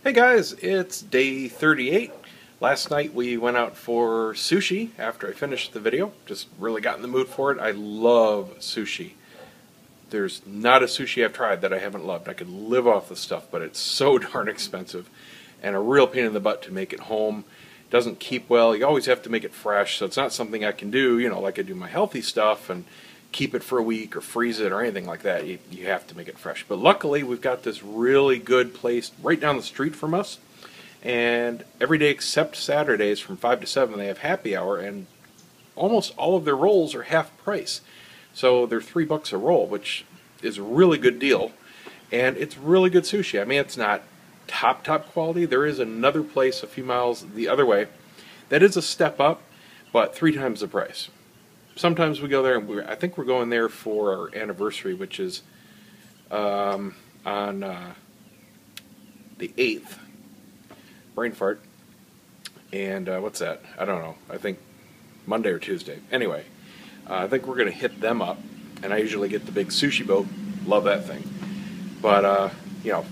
Hey guys, it's day 38. Last night we went out for sushi after I finished the video. Just really got in the mood for it. I love sushi. There's not a sushi I've tried that I haven't loved. I could live off the stuff, but it's so darn expensive and a real pain in the butt to make it home. It doesn't keep well. You always have to make it fresh, so it's not something I can do, like I do my healthy stuff and keep it for a week or freeze it or anything like that. You have to make it fresh. But luckily, we've got this really good place right down the street from us. And every day except Saturdays from 5 to 7, they have happy hour, and almost all of their rolls are half price. So they're $3 a roll, which is a really good deal. And it's really good sushi. I mean, it's not top quality. There is another place a few miles the other way that is a step up, but 3 times the price. Sometimes we go there, and I think we're going there for our anniversary, which is on the 8th. Brain fart. And what's that? I don't know. I think Monday or Tuesday. Anyway, I think we're going to hit them up, and I usually get the big sushi boat. Love that thing. But,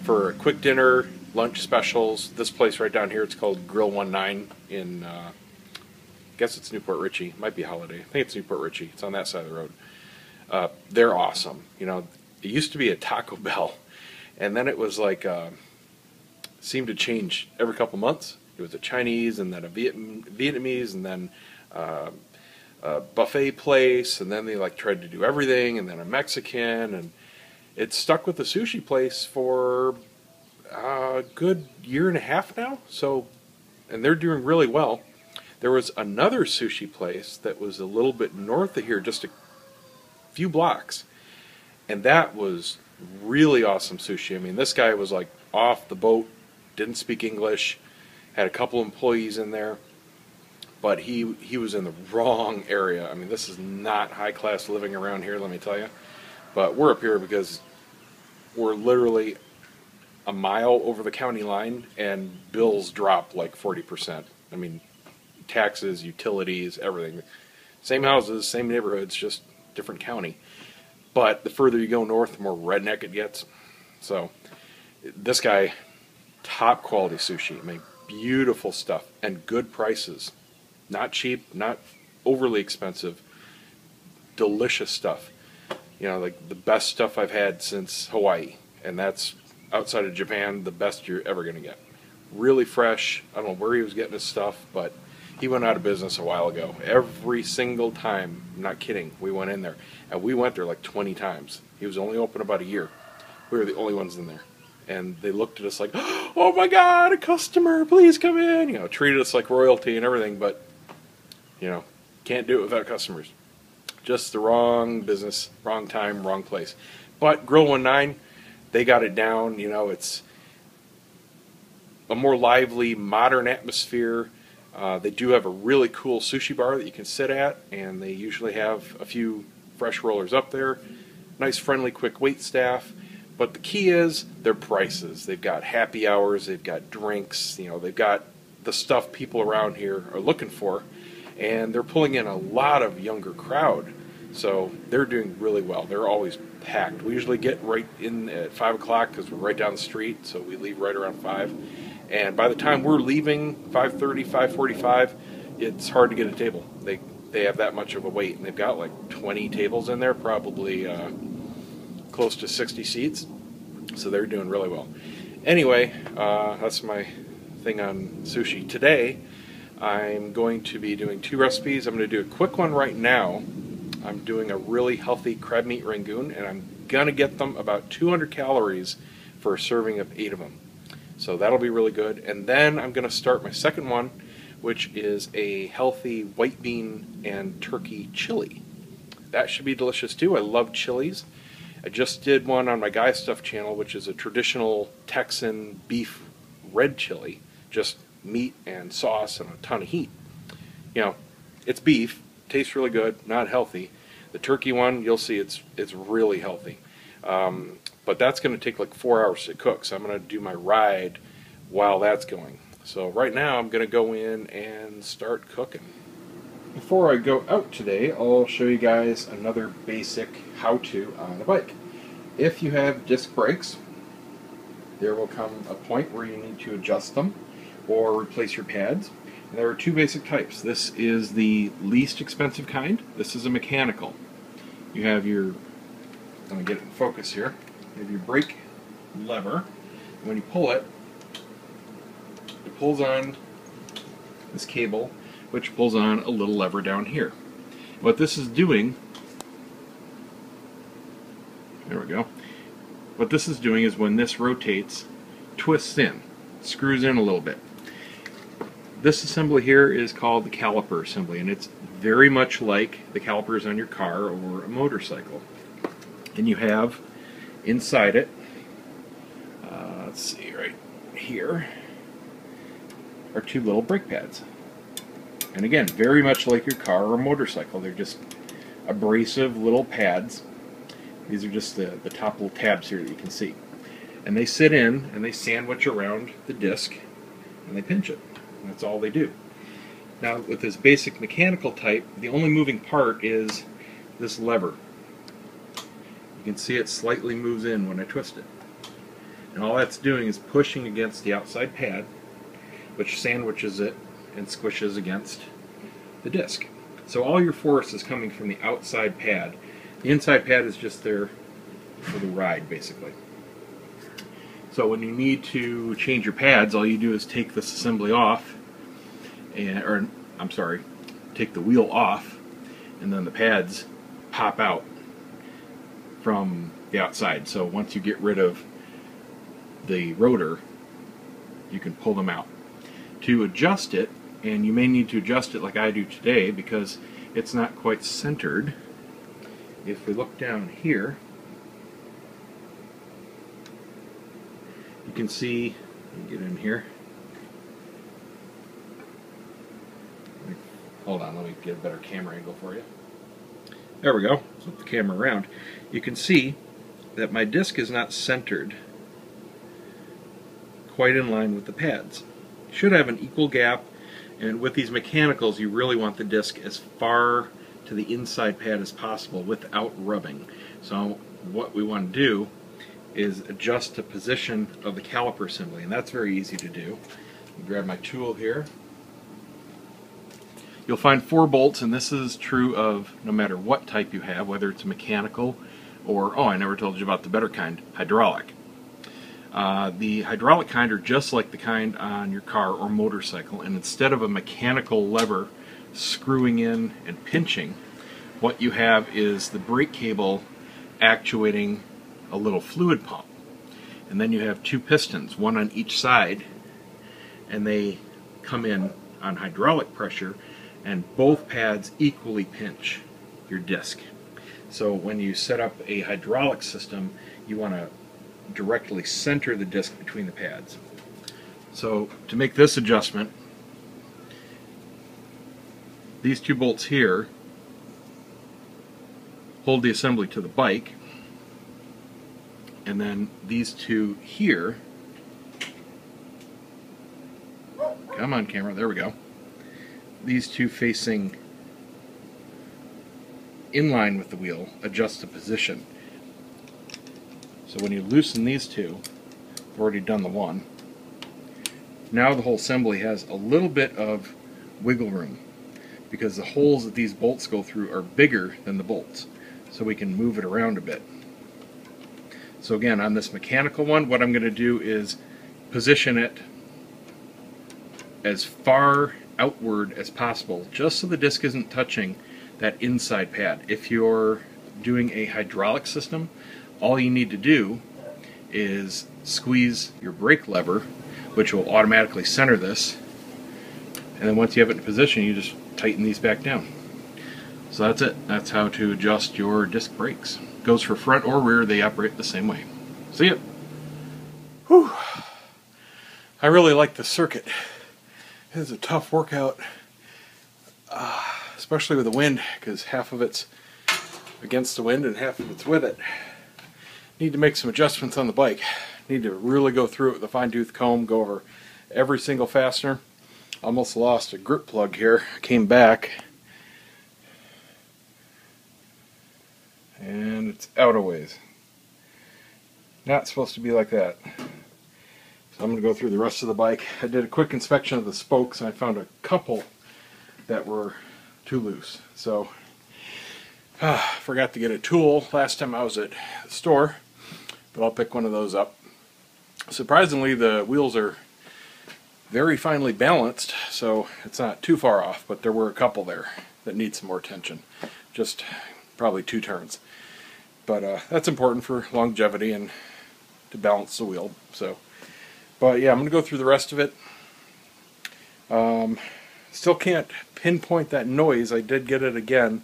for a quick dinner, lunch specials, this place right down here, it's called Grill 19 in... I guess it's Newport Richey. Might be Holiday. I think it's Newport Richey. It's on that side of the road. They're awesome. It used to be a Taco Bell, and then it was like seemed to change every couple months. It was a Chinese, and then a Vietnamese, and then a buffet place, and then they tried to do everything, and then a Mexican, and it stuck with the sushi place for a good year and a half now. So, and they're doing really well. There was another sushi place that was a little bit north of here, just a few blocks, and that was really awesome sushi. I mean, this guy was off the boat, didn't speak English, had a couple employees in there, but he was in the wrong area. I mean, this is not high-class living around here, let me tell you. But we're up here because we're literally a mile over the county line, and bills drop like 40%. I mean, taxes, utilities, everything. Same houses, same neighborhoods, just different county. But the further you go north, the more redneck it gets. So this guy, top quality sushi. I mean, beautiful stuff and good prices. Not cheap, not overly expensive. Delicious stuff. Like the best stuff I've had since Hawaii. And that's, outside of Japan, the best you're ever going to get. Really fresh. I don't know where he was getting his stuff, but he went out of business a while ago. Every single time, I'm not kidding, we went in there. And we went there like 20 times. He was only open about a year. We were the only ones in there. And they looked at us like, oh my God, a customer, please come in. Treated us like royalty and everything, but, can't do it without customers. Just the wrong business, wrong time, wrong place. But Grill 19, they got it down. It's a more lively, modern atmosphere. They do have a really cool sushi bar that you can sit at, and they usually have a few fresh rollers up there. Nice, friendly, quick wait staff. But the key is their prices. They've got happy hours, they've got drinks, they've got the stuff people around here are looking for, and they're pulling in a lot of younger crowd. So they're doing really well. They're always packed. We usually get right in at 5 o'clock because we're right down the street, so we leave right around 5. And by the time we're leaving, 5:30, 5:45, it's hard to get a table. They have that much of a wait, and they've got like 20 tables in there, probably close to 60 seats. So they're doing really well. Anyway, that's my thing on sushi. Today, I'm going to be doing 2 recipes. I'm going to do a quick one right now. I'm doing a really healthy crab meat rangoon, and I'm going to get them about 200 calories for a serving of 8 of them. So that'll be really good. And then I'm going to start my second one, which is a healthy white bean and turkey chili. That should be delicious too. I love chilies. I just did one on my Guy Stuff channel, which is a traditional Texan beef red chili. Just meat and sauce and a ton of heat. It's beef. Tastes really good. Not healthy. The turkey one, you'll see it's really healthy. But that's going to take like 4 hours to cook, so I'm going to do my ride while that's going. So right now I'm going to go in and start cooking. Before I go out today, I'll show you guys another basic how-to on a bike. If you have disc brakes, there will come a point where you need to adjust them or replace your pads. And there are two basic types. This is the least expensive kind. This is a mechanical. You have your, let me get it in focus here, you have your brake lever. When you pull it, it pulls on this cable, which pulls on a little lever down here. What this is doing, there we go, what this is doing is when this rotates, twists in, screws in a little bit. This assembly here is called the caliper assembly, and it's very much like the calipers on your car or a motorcycle. And you have inside it, let's see, right here are two little brake pads. And again, very much like your car or motorcycle, they're just abrasive little pads. These are just the top little tabs here that you can see. And they sit in and they sandwich around the disc and they pinch it. And that's all they do. Now with this basic mechanical type, the only moving part is this lever. You can see it slightly moves in when I twist it. And all that's doing is pushing against the outside pad, which sandwiches it and squishes against the disc. So all your force is coming from the outside pad. The inside pad is just there for the ride, basically. So when you need to change your pads, all you do is take this assembly off, take the wheel off, and then the pads pop out from the outside. So once you get rid of the rotor, you can pull them out. To adjust it, and you may need to adjust it like I do today because it's not quite centered. If we look down here, you can see, let me get in here. Hold on, let me get a better camera angle for you. There we go. Flip the camera around. You can see that my disc is not centered quite in line with the pads. You should have an equal gap, and with these mechanicals you really want the disc as far to the inside pad as possible without rubbing. So what we want to do is adjust the position of the caliper assembly, and that's very easy to do. Grab my tool here. You'll find 4 bolts, and this is true of no matter what type you have, whether it's mechanical or, oh, I never told you about the better kind, hydraulic. The hydraulic kind are just like the kind on your car or motorcycle, and instead of a mechanical lever screwing in and pinching, what you have is the brake cable actuating a little fluid pump. And then you have 2 pistons, one on each side, and they come in on hydraulic pressure, and both pads equally pinch your disc. So when you set up a hydraulic system, you want to directly center the disc between the pads. So to make this adjustment, these 2 bolts here hold the assembly to the bike, and then these 2 here, come on camera, there we go, these 2 facing in line with the wheel adjust the position. So when you loosen these 2, I've already done the one, now the whole assembly has a little bit of wiggle room because the holes that these bolts go through are bigger than the bolts, so we can move it around a bit. So again, on this mechanical one, what I'm going to do is position it as far outward as possible, just so the disc isn't touching that inside pad. If you're doing a hydraulic system, all you need to do is squeeze your brake lever, which will automatically center this, and then once you have it in position, you just tighten these back down. So that's it. That's how to adjust your disc brakes. Goes for front or rear, they operate the same way. See ya! Whew. I really like the circuit. It is a tough workout, especially with the wind, because half of it's against the wind and half of it's with it. Need to make some adjustments on the bike. Need to really go through it with a fine-tooth comb, go over every single fastener. Almost lost a grip plug here. Came back, and it's out a ways. Not supposed to be like that. So I'm going to go through the rest of the bike. I did a quick inspection of the spokes and I found a couple that were too loose. So forgot to get a tool last time I was at the store, but I'll pick one of those up. Surprisingly, the wheels are very finely balanced, so it's not too far off, but there were a couple there that need some more attention. Just probably 2 turns. But that's important for longevity and to balance the wheel. So, but yeah, I'm going to go through the rest of it. Still can't pinpoint that noise. I did get it again.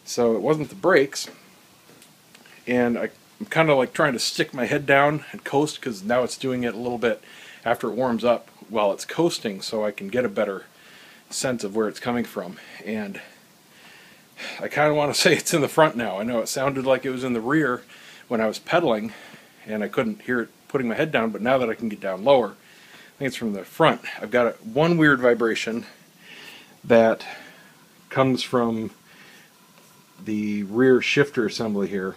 So it wasn't the brakes. And I'm kind of like trying to stick my head down and coast, because now it's doing it a little bit after it warms up while it's coasting, so I can get a better sense of where it's coming from. And I kind of want to say it's in the front now. I know it sounded like it was in the rear when I was pedaling and I couldn't hear it putting my head down, but now that I can get down lower, I think it's from the front. I've got one weird vibration that comes from the rear shifter assembly here,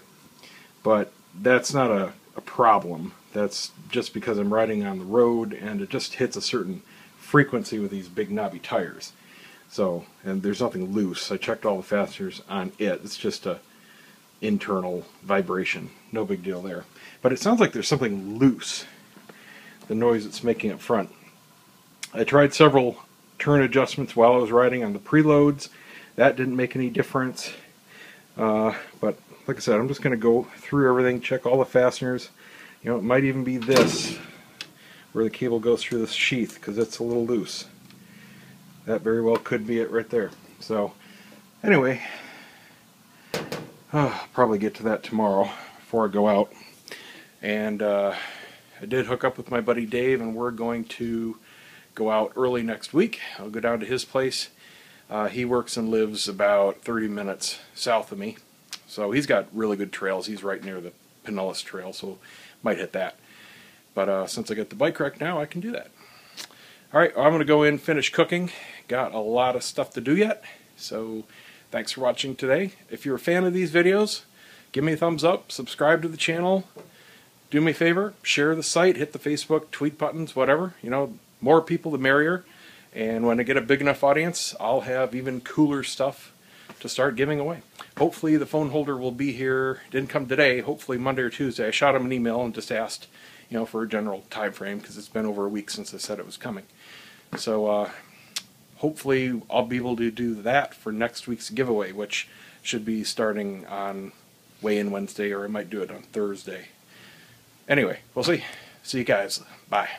but that's not a problem. That's just because I'm riding on the road and it just hits a certain frequency with these big knobby tires. So, and there's nothing loose. I checked all the fasteners on it. It's just a internal vibration. No big deal there. But it sounds like there's something loose, the noise it's making up front. I tried several turn adjustments while I was riding on the preloads. That didn't make any difference. But like I said, I'm just going to go through everything, check all the fasteners. You know, it might even be this, where the cable goes through this sheath, because it's a little loose. That very well could be it right there. So, anyway, I'll probably get to that tomorrow before I go out. And I did hook up with my buddy Dave, and we're going to go out early next week. I'll go down to his place. He works and lives about 30 minutes south of me. So he's got really good trails. He's right near the Pinellas Trail, so might hit that. But since I got the bike rack now, I can do that. Alright, I'm going to go in and finish cooking. Got a lot of stuff to do yet. So thanks for watching today. If you're a fan of these videos, give me a thumbs up, subscribe to the channel. Do me a favor, share the site, hit the Facebook, tweet buttons, whatever. You know, more people the merrier. And when I get a big enough audience, I'll have even cooler stuff to start giving away. Hopefully the phone holder will be here. Didn't come today. Hopefully Monday or Tuesday. I shot him an email and just asked, you know, for a general time frame, because it's been over a week since I said it was coming. So hopefully I'll be able to do that for next week's giveaway, which should be starting on weigh-in Wednesday, or I might do it on Thursday. Anyway, we'll see. See you guys. Bye.